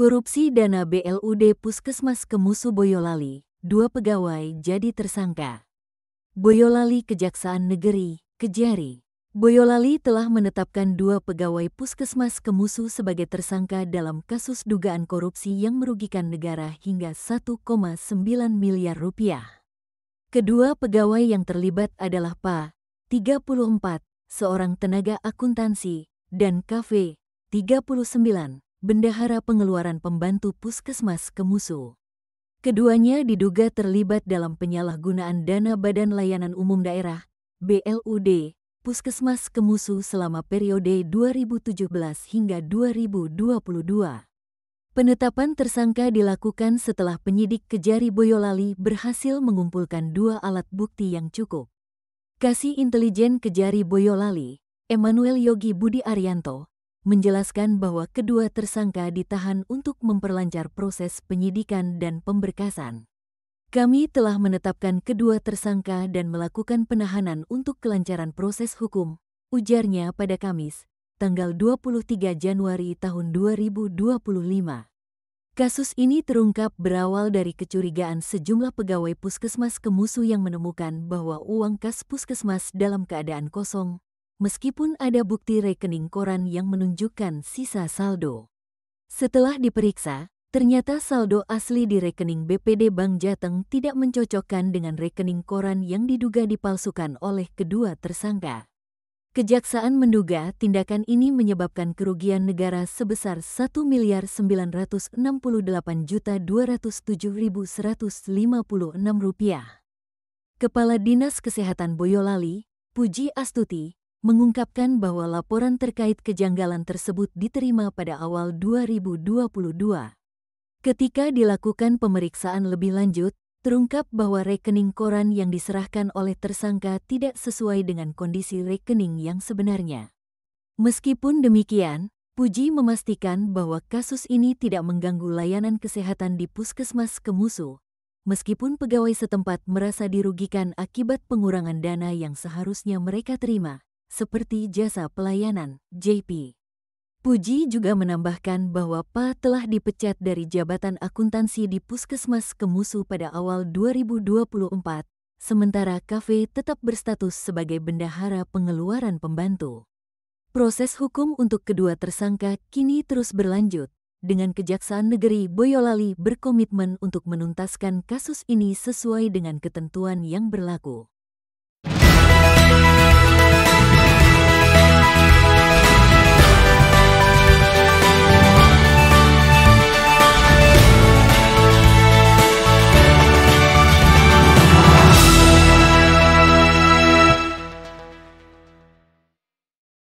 Korupsi dana BLUD Puskesmas Kemusu Boyolali, 2 pegawai jadi tersangka. Boyolali Kejaksaan Negeri, Kejari. Boyolali telah menetapkan 2 pegawai Puskesmas Kemusu sebagai tersangka dalam kasus dugaan korupsi yang merugikan negara hingga 1,9 miliar rupiah. Kedua pegawai yang terlibat adalah Pa, 34, seorang tenaga akuntansi, dan KV, 39, bendahara pengeluaran pembantu Puskesmas Kemusu. Keduanya diduga terlibat dalam penyalahgunaan dana Badan Layanan Umum Daerah, BLUD, Puskesmas Kemusu selama periode 2017 hingga 2022. Penetapan tersangka dilakukan setelah penyidik Kejari Boyolali berhasil mengumpulkan 2 alat bukti yang cukup. Kasih Intelijen Kejari Boyolali, Emmanuel Yogi Budi Arianto, menjelaskan bahwa kedua tersangka ditahan untuk memperlancar proses penyidikan dan pemberkasan. Kami telah menetapkan kedua tersangka dan melakukan penahanan untuk kelancaran proses hukum, ujarnya pada Kamis, tanggal 23 Januari tahun 2025. Kasus ini terungkap berawal dari kecurigaan sejumlah pegawai Puskesmas Kemusu yang menemukan bahwa uang kas Puskesmas dalam keadaan kosong, meskipun ada bukti rekening koran yang menunjukkan sisa saldo. Setelah diperiksa, ternyata saldo asli di rekening BPD Bank Jateng tidak mencocokkan dengan rekening koran yang diduga dipalsukan oleh kedua tersangka. Kejaksaan menduga tindakan ini menyebabkan kerugian negara sebesar Rp1.098.207.156. Kepala Dinas Kesehatan Boyolali, Puji Astuti, mengungkapkan bahwa laporan terkait kejanggalan tersebut diterima pada awal 2022. Ketika dilakukan pemeriksaan lebih lanjut, terungkap bahwa rekening koran yang diserahkan oleh tersangka tidak sesuai dengan kondisi rekening yang sebenarnya. Meskipun demikian, Puji memastikan bahwa kasus ini tidak mengganggu layanan kesehatan di Puskesmas Kemusu, meskipun pegawai setempat merasa dirugikan akibat pengurangan dana yang seharusnya mereka terima, seperti jasa pelayanan, JP. Puji juga menambahkan bahwa Pa telah dipecat dari jabatan akuntansi di Puskesmas Kemusu pada awal 2024, sementara KV tetap berstatus sebagai bendahara pengeluaran pembantu. Proses hukum untuk kedua tersangka kini terus berlanjut, dengan Kejaksaan Negeri Boyolali berkomitmen untuk menuntaskan kasus ini sesuai dengan ketentuan yang berlaku.